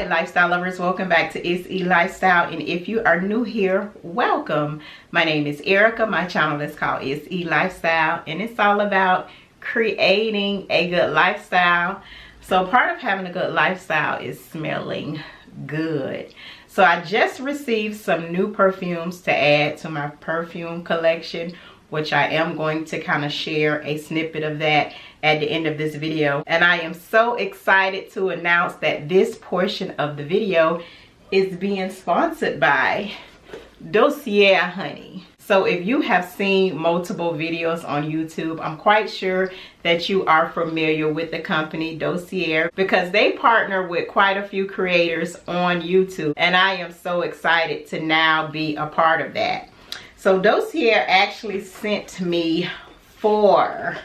Alright, lifestyle lovers, welcome back to It's E Lifestyle, and if you are new here, welcome. My name is Erica. My channel is called It's E Lifestyle, and it's all about creating a good lifestyle. So part of having a good lifestyle is smelling good. So I just received some new perfumes to add to my perfume collection, which I am going to kind of share a snippet of that at the end of this video. And I am so excited to announce that this portion of the video is being sponsored by Dossier honey. So if you have seen multiple videos on YouTube, I'm quite sure that you are familiar with the company Dossier, because they partner with quite a few creators on YouTube, and I am so excited to now be a part of that. So Dossier actually sent me 4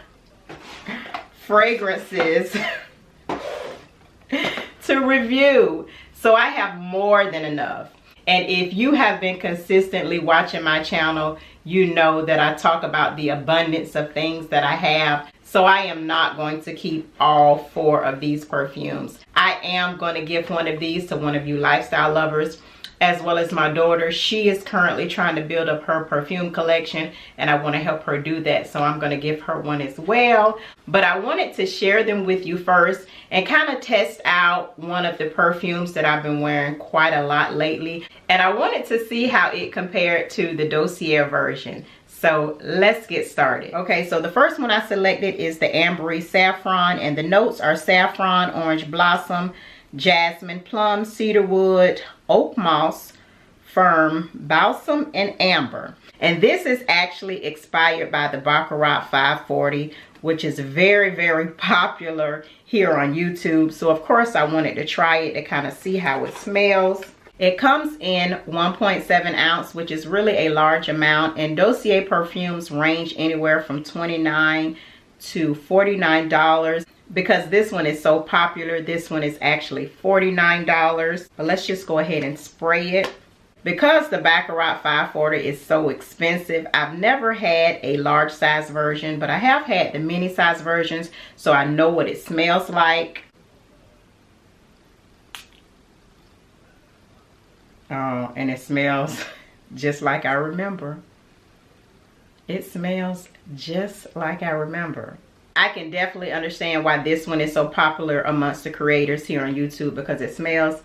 fragrances to review. So I have more than enough. And if you have been consistently watching my channel, you know that I talk about the abundance of things that I have. So I am not going to keep all 4 of these perfumes. I am going to give one of these to one of you lifestyle lovers, as well as my daughter. She is currently trying to build up her perfume collection, and I want to help her do that. So I'm going to give her one as well. But I wanted to share them with you first and kind of test out one of the perfumes that I've been wearing quite a lot lately. And I wanted to see how it compared to the Dossier version. So let's get started. Okay, so the first one I selected is the Ambery Saffron, and the notes are saffron, orange blossom, jasmine, plum, cedarwood, oak moss, firm, balsam, and amber. And this is actually expired by the Baccarat 540, which is very, very popular here on YouTube. So of course I wanted to try it to kind of see how it smells. It comes in 1.7 ounce, which is really a large amount, and Dossier perfumes range anywhere from $29 to $49. Because this one is so popular, this one is actually $49. But let's just go ahead and spray it. Because the Baccarat 540 is so expensive, I've never had a large size version, but I have had the mini size versions, so I know what it smells like. Oh, and it smells just like I remember. It smells just like I remember. I can definitely understand why this one is so popular amongst the creators here on YouTube, because it smells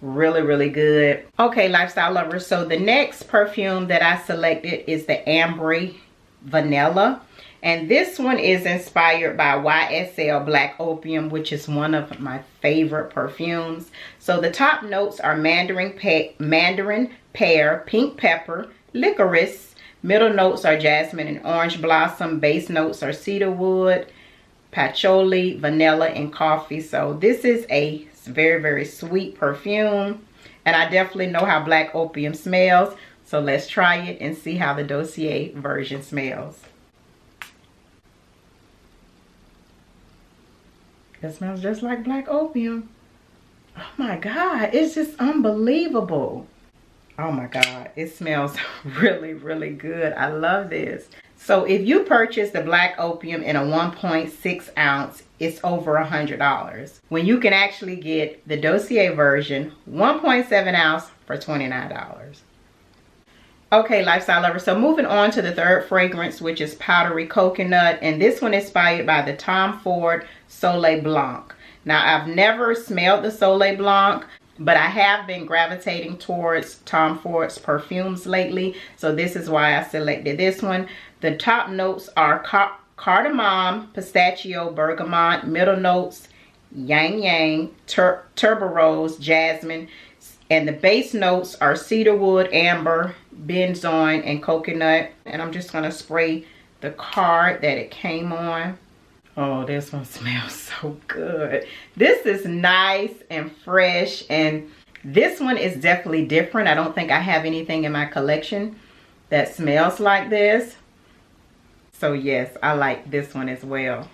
really, really good. Okay, lifestyle lovers, so the next perfume that I selected is the Ambery Vanilla. And this one is inspired by YSL Black Opium, which is one of my favorite perfumes. So the top notes are mandarin pear, pink pepper, licorice. Middle notes are jasmine and orange blossom. Base notes are cedarwood, patchouli, vanilla, and coffee. So this is a very, very sweet perfume. And I definitely know how Black Opium smells. So let's try it and see how the Dossier version smells. It smells just like Black Opium. Oh my God, it's just unbelievable. Oh my God, it smells really, really good. I love this. So if you purchase the Black Opium in a 1.6 ounce, it's over $100. When you can actually get the Dossier version, 1.7 ounce for $29. Okay, lifestyle lovers, so moving on to the third fragrance, which is Powdery Coconut. And this one is inspired by the Tom Ford Soleil Blanc. Now, I've never smelled the Soleil Blanc, but I have been gravitating towards Tom Ford's perfumes lately. So this is why I selected this one. The top notes are cardamom, pistachio, bergamot. Middle notes, yang yang, tuberose, jasmine. And the base notes are cedarwood, amber, benzoin, and coconut. And I'm just going to spray the card that it came on. Oh, this one smells so good. This is nice and fresh, and this one is definitely different. I don't think I have anything in my collection that smells like this. So yes, I like this one as well.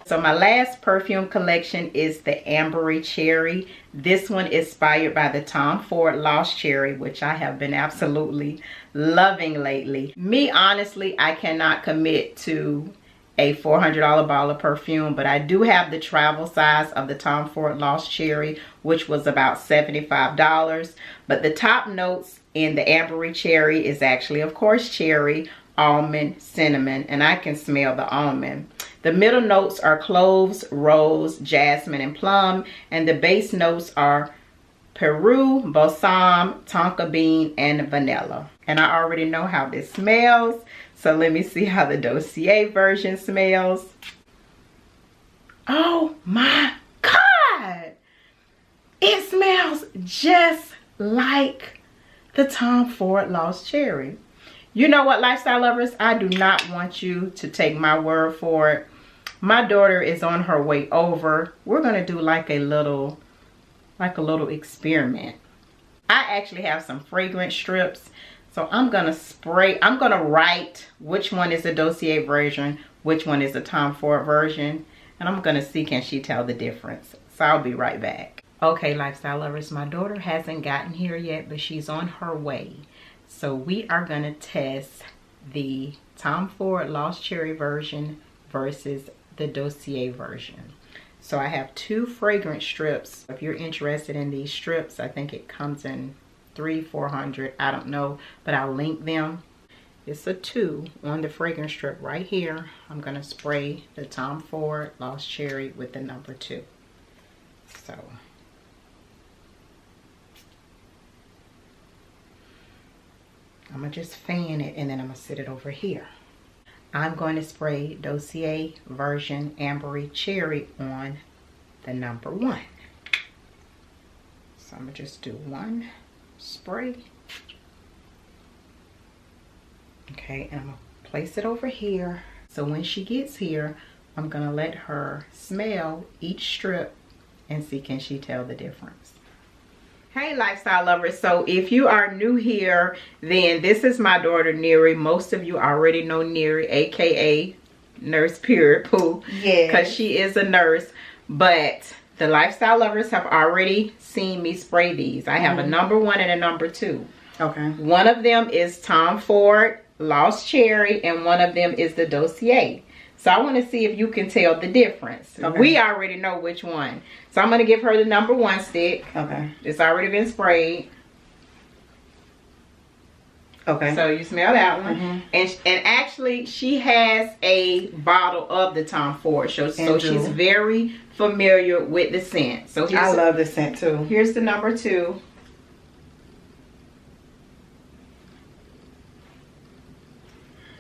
So my last perfume collection is the Ambery Cherry. This one is inspired by the Tom Ford Lost Cherry, which I have been absolutely loving lately. Me, honestly, I cannot commit to a $400 bottle of perfume, but I do have the travel size of the Tom Ford Lost Cherry, which was about $75. But the top notes in the ambery cherry is actually, of course, cherry, almond, cinnamon, and I can smell the almond. The middle notes are cloves, rose, jasmine, and plum, and the base notes are Peru, balsam, tonka bean, and vanilla. And I already know how this smells, so let me see how the Dossier version smells. Oh my God! It smells just like the Tom Ford Lost Cherry. You know what, lifestyle lovers? I do not want you to take my word for it. My daughter is on her way over. We're gonna do like a little experiment. I actually have some fragrance strips, so I'm gonna write which one is the Dossier version, which one is the Tom Ford version, and I'm gonna see can she tell the difference. So I'll be right back. Okay, lifestyle lovers, my daughter hasn't gotten here yet, but she's on her way. So we are gonna test the Tom Ford Lost Cherry version versus the Dossier version. So I have 2 fragrance strips. If you're interested in these strips, I think it comes in 300-400, I don't know, but I'll link them. It's a 2 on the fragrance strip right here. I'm gonna spray the Tom Ford Lost Cherry with the number 2. So I'm gonna just fan it and then I'm gonna sit it over here. I'm going to spray Dossier version ambery cherry on the number 1. So I'm gonna just do 1 spray. Okay, and I'm gonna place it over here. So when she gets here, I'm gonna let her smell each strip and see can she tell the difference. Hey lifestyle lovers, so if you are new here, then this is my daughter Neri. Most of you already know Neri, aka Nurse Period Pooh, because she is a nurse. But the lifestyle lovers have already seen me spray these. I have a number 1 and a number 2. Okay. One of them is Tom Ford Lost Cherry and one of them is the Dossier. So I want to see if you can tell the difference. Okay. We already know which one. So I'm going to give her the number 1 stick. Okay. It's already been sprayed. Okay. So you smell that one. And actually she has a bottle of the Tom Ford. So she's very familiar with the scent. So I love the scent too. Here's the number 2.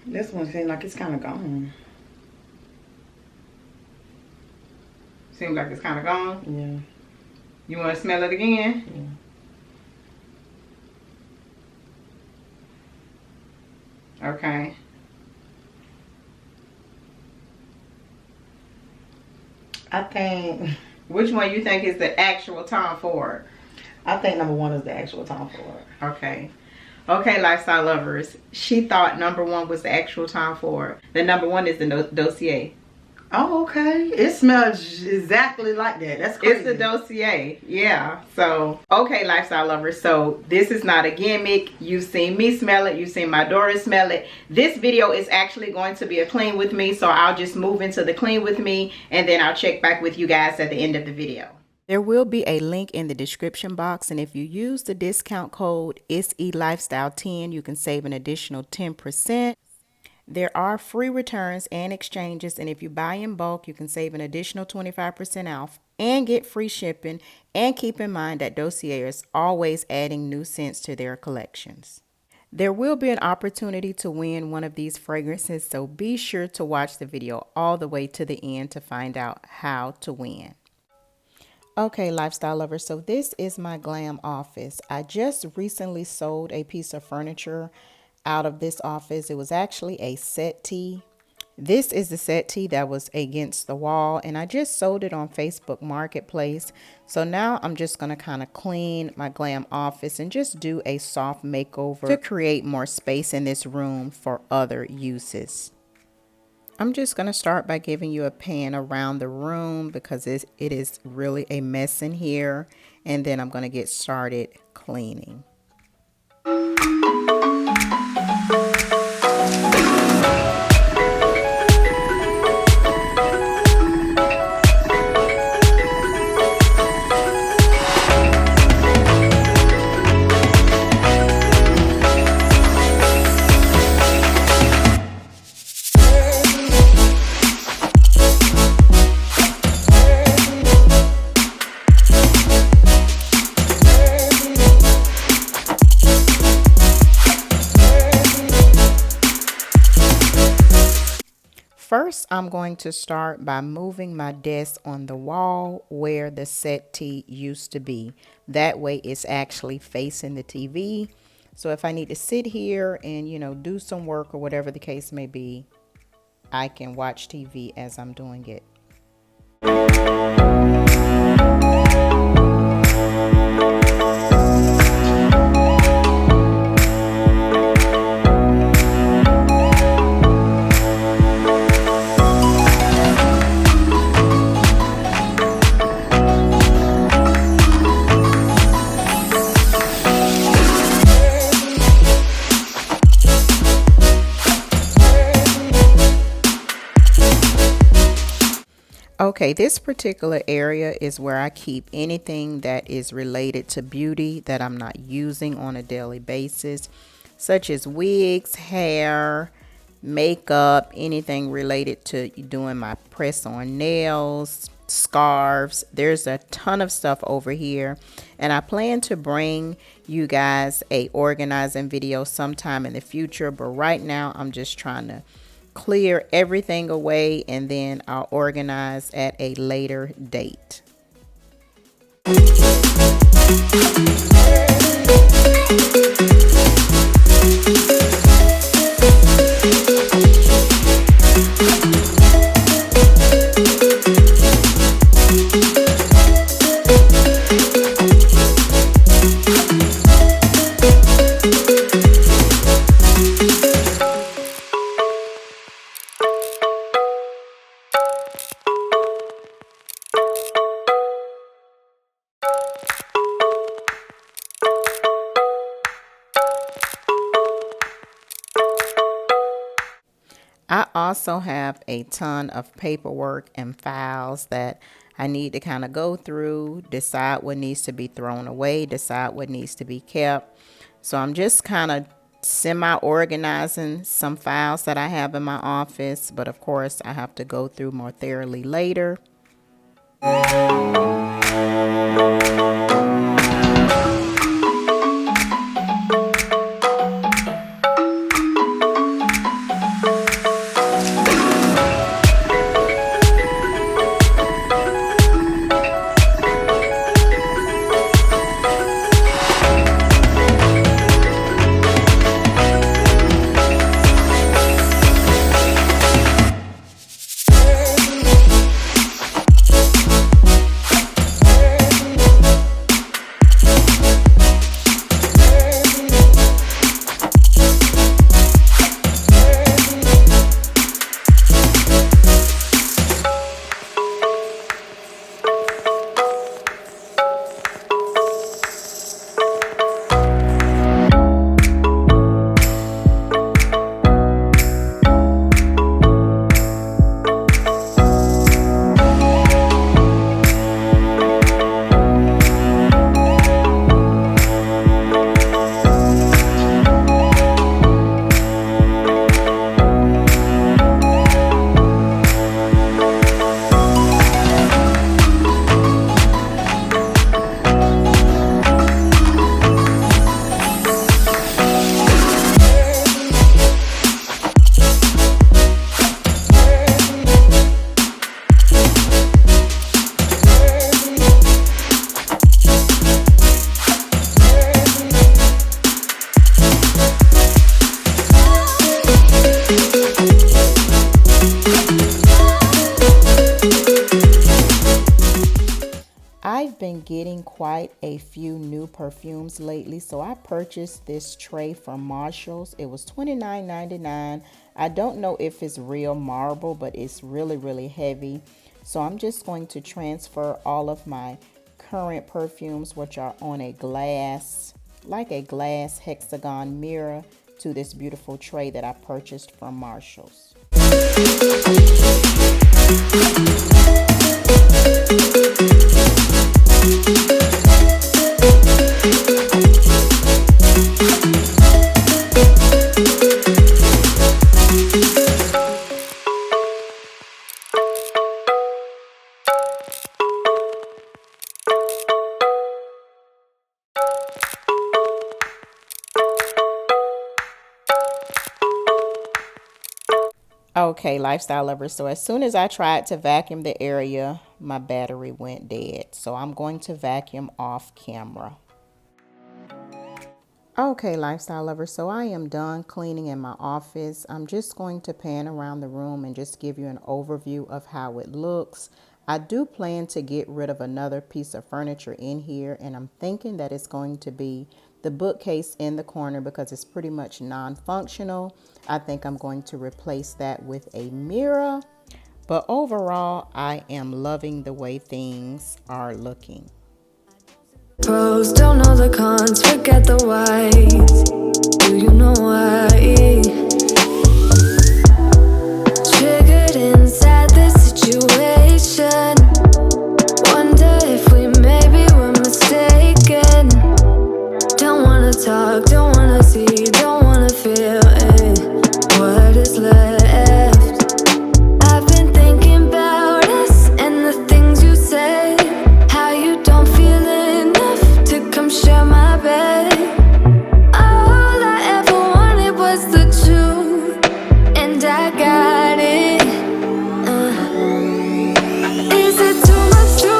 This one seems like it's kind of gone. Seems like it's kind of gone? Yeah. You want to smell it again? Yeah. Okay. I think... Which one you think is the actual Tom Ford? I think number 1 is the actual Tom Ford. Okay. Okay, lifestyle lovers. She thought number 1 was the actual Tom Ford. The number 1 is the Dossier. Oh, okay. It smells exactly like that. That's crazy. It's the Dossier. Yeah. So, okay, lifestyle lovers. So, this is not a gimmick. You've seen me smell it. You've seen my daughter smell it. This video is actually going to be a clean with me. So, I'll just move into the clean with me. And then I'll check back with you guys at the end of the video. There will be a link in the description box. And if you use the discount code SELifestyle10, you can save an additional 10%. There are free returns and exchanges, and if you buy in bulk, you can save an additional 25% off and get free shipping. And keep in mind that Dossier is always adding new scents to their collections. There will be an opportunity to win one of these fragrances, so be sure to watch the video all the way to the end to find out how to win. Okay, lifestyle lovers, so this is my Glam office. I just recently sold a piece of furniture out of this office. It was actually a settee. This is the settee that was against the wall, and I just sold it on Facebook Marketplace. So now I'm just going to kind of clean my Glam office and just do a soft makeover to create more space in this room for other uses. I'm just going to start by giving you a pan around the room because it is really a mess in here, and then I'm going to get started cleaning. I'm going to start by moving my desk on the wall where the settee used to be. That way it's actually facing the TV. So if I need to sit here and, do some work or whatever the case may be, I can watch TV as I'm doing it. Okay, this particular area is where I keep anything that is related to beauty that I'm not using on a daily basis, such as wigs, hair, makeup, anything related to doing my press-on nails, scarves. There's a ton of stuff over here, and I plan to bring you guys a organizing video sometime in the future, but right now I'm just trying to clear everything away, and then I'll organize at a later date. I also have a ton of paperwork and files that I need to kind of go through, decide what needs to be thrown away, decide what needs to be kept. So I'm just kind of semi-organizing some files that I have in my office, but of course I have to go through more thoroughly later. I've been getting quite a few new perfumes lately, so I purchased this tray from Marshall's. It was $29.99. I don't know if it's real marble, but it's really heavy. So I'm just going to transfer all of my current perfumes, which are on a glass, like a glass hexagon mirror, to this beautiful tray that I purchased from Marshall's. Okay, lifestyle lovers, so as soon as I tried to vacuum the area, my battery went dead. So I'm going to vacuum off camera. Okay, lifestyle lovers, so I am done cleaning in my office. I'm just going to pan around the room and just give you an overview of how it looks. I do plan to get rid of another piece of furniture in here, and I'm thinking that it's going to be the bookcase in the corner because it's pretty much non-functional. I think I'm going to replace that with a mirror. But overall, I am loving the way things are looking. Pros don't know the cons, forget the whys. Do you know why? Triggered inside this situation. Wonder if we maybe were mistaken. Don't wanna talk, don't wanna see, don't wanna feel it. What is left? I've been thinking about us and the things you say. How you don't feel enough to come share my bed. All I ever wanted was the truth, and I got it. Is it too much to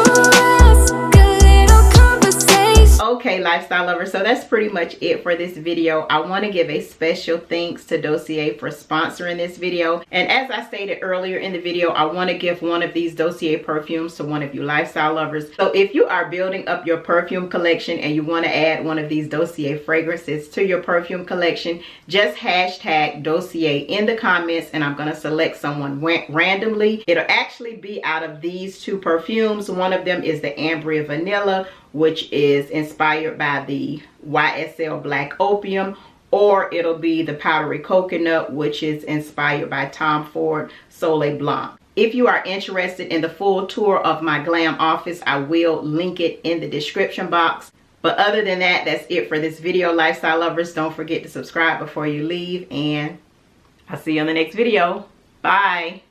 ask a little conversation? Okay, lifestyle lovers, so that's pretty much it for this video. I want to give a special thanks to Dossier for sponsoring this video. And as I stated earlier in the video, I want to give one of these Dossier perfumes to one of you lifestyle lovers. So if you are building up your perfume collection and you want to add one of these Dossier fragrances to your perfume collection, just hashtag Dossier in the comments and I'm going to select someone randomly. It'll actually be out of these two perfumes. One of them is the Ambria Vanilla, which is inspired by the YSL Black Opium, or it'll be the Powdery Coconut, which is inspired by Tom Ford Soleil Blanc. If you are interested in the full tour of my Glam office, I will link it in the description box. But other than that, that's it for this video, lifestyle lovers. Don't forget to subscribe before you leave, and I'll see you on the next video. Bye.